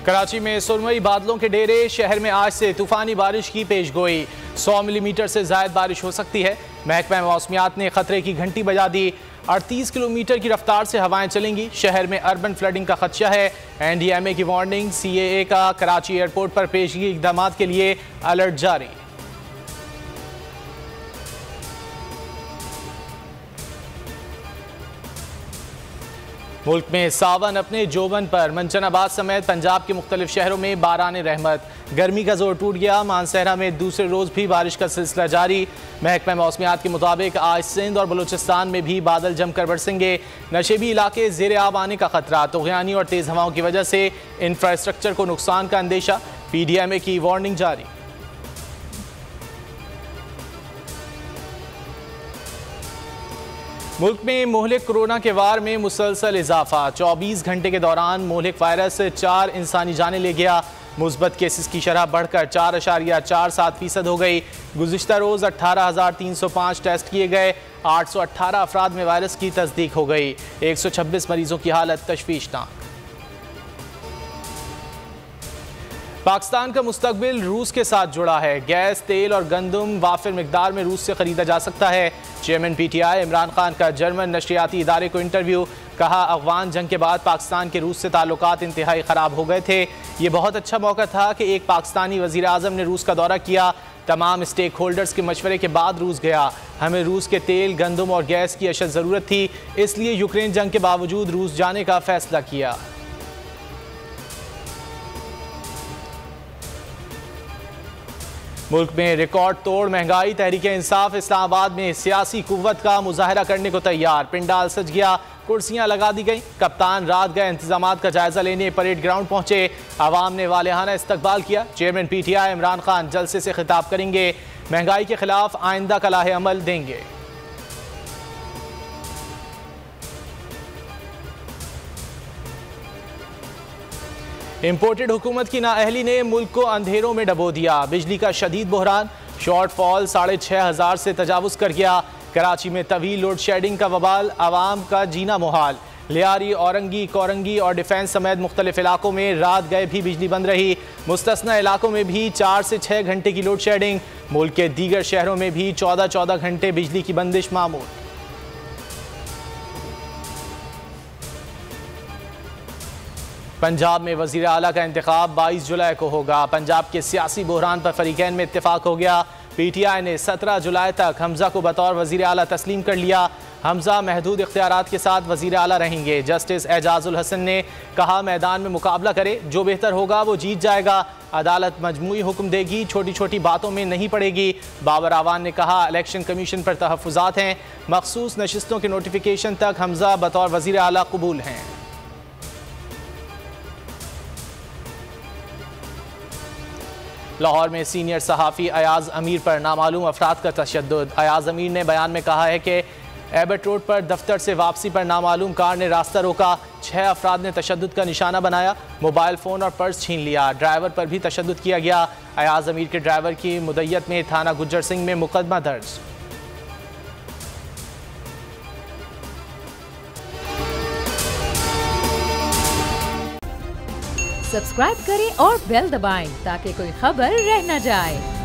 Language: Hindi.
कराची में सुरमई बादलों के डेरे, शहर में आज से तूफानी बारिश की पेशगोई। 100 मिलीमीटर से ज्यादा बारिश हो सकती है। महकमा मौसमियात ने खतरे की घंटी बजा दी। 38 किलोमीटर की रफ्तार से हवाएं चलेंगी। शहर में अर्बन फ्लडिंग का खदशा है। NDMA की वार्निंग। CAA का कराची एयरपोर्ट पर पेशगी इकदाम के लिए अलर्ट जारी। मुल्क में सावन अपने जोबन पर, मंचनाबाद समेत पंजाब के मुख्तलिफ शहरों में बाराने रहमत। गर्मी का जोर टूट गया। मानसहरा में दूसरे रोज भी बारिश का सिलसिला जारी। महकमा मौसमियात के मुताबिक आज सिंध और बलूचिस्तान में भी बादल जमकर बरसेंगे। नशेबी इलाके ज़ेर आब आने का खतरा। तूफ़ानी और तेज़ हवाओं की वजह से इंफ्रास्ट्रक्चर को नुकसान का अंदेशा। PDMA की वार्निंग जारी। मुल्क में मोहलिक कोरोना के वार में मुसलसल इजाफा। 24 घंटे के दौरान मोहलिक वायरस 4 इंसानी जानें ले गया। मुस्बत केसेस की शरह बढ़कर 4.47% हो गई। गुज़िश्ता रोज़ 18,305 टेस्ट किए गए। 818 अफराद में वायरस की तस्दीक हो गई। 126 मरीजों की हालत तशवीशनाक। पाकिस्तान का मुस्तकबिल रूस के साथ जुड़ा है। गैस, तेल और गंदम वाफिर मिकदार में रूस से खरीदा जा सकता है। चेयरमैन PTI इमरान खान का जर्मन नशरियाती इदारे को इंटरव्यू। कहा, अफगान जंग के बाद पाकिस्तान के रूस से ताल्लुकात इंतहाई ख़राब हो गए थे। ये बहुत अच्छा मौका था कि एक पाकिस्तानी वज़ीर आज़म ने रूस का दौरा किया। तमाम स्टेक होल्डर्स के मशवरे के बाद रूस गया। हमें रूस के तेल, गंदम और गैस की अशद ज़रूरत थी, इसलिए यूक्रेन जंग के बावजूद रूस जाने का फैसला किया। मुल्क में रिकॉर्ड तोड़ महंगाई। तहरीक इंसाफ इस्लामाबाद में सियासी कुव्वत का मुजाहरा करने को तैयार। पिंडाल सज गया, कुर्सियां लगा दी गई। कप्तान रात गए इंतजामात का जायजा लेने परेड ग्राउंड पहुंचे। आवाम ने वालेहाना इस्तकबाल किया। चेयरमैन PTI इमरान खान जलसे से खिताब करेंगे। महंगाई के खिलाफ आइंदा का लाहे अमल देंगे। इम्पोर्टेड हुकूमत की नाअहली ने मुल्क को अंधेरों में डबो दिया। बिजली का शदीद बहरान। शॉर्टफॉल 6,500 से तजावुज कर गया। कराची में तवील लोड शेडिंग का वबाल, आवाम का जीना मुहाल। लियारी, औरंगी, कोरंगी और डिफेंस समेत मुख्तलिफ इलाकों में रात गए भी बिजली बंद रही। मुस्तस्ना इलाकों में भी 4 से 6 घंटे की लोड शेडिंग। मुल्क के दीगर शहरों में भी 14-14 घंटे बिजली की बंदिश मामूल। पंजाब में वज़ीर आला का इंतखाब 22 जुलाई को होगा। पंजाब के सियासी बहरान पर फरीकैन में इत्तेफाक हो गया। PTI ने 17 जुलाई तक हमजा को बतौर वज़ीर आला तस्लीम कर लिया। हमजा महदूद इख्तियारात के साथ वज़ीर आला रहेंगे। जस्टिस एजाजुल हसन ने कहा, मैदान में मुकाबला करे, जो बेहतर होगा वो जीत जाएगा। अदालत मजमूई हुक्म देगी, छोटी छोटी बातों में नहीं पड़ेगी। बाबर आवान ने कहा, इलेक्शन कमीशन पर तहफ़्फ़ुज़ात हैं। मखसूस नशिस्तों के नोटिफिकेशन तक हमजा बतौर वज़ीर आला कबूल हैं। लाहौर में सीनियर सहाफ़ी अयाज अमीर पर नामालूम अफराद का तशद्दुद। अयाज अमीर ने बयान में कहा है कि एबट रोड पर दफ्तर से वापसी पर नामालूम कार ने रास्ता रोका। 6 अफराद ने तशद्दुद का निशाना बनाया। मोबाइल फ़ोन और पर्स छीन लिया। ड्राइवर पर भी तशद्दुद किया गया। अयाज अमीर के ड्राइवर की मुद्दत में थाना गुज्जर सिंह में मुकदमा दर्ज। सब्सक्राइब करें और बेल दबाएं ताकि कोई खबर रह न जाए।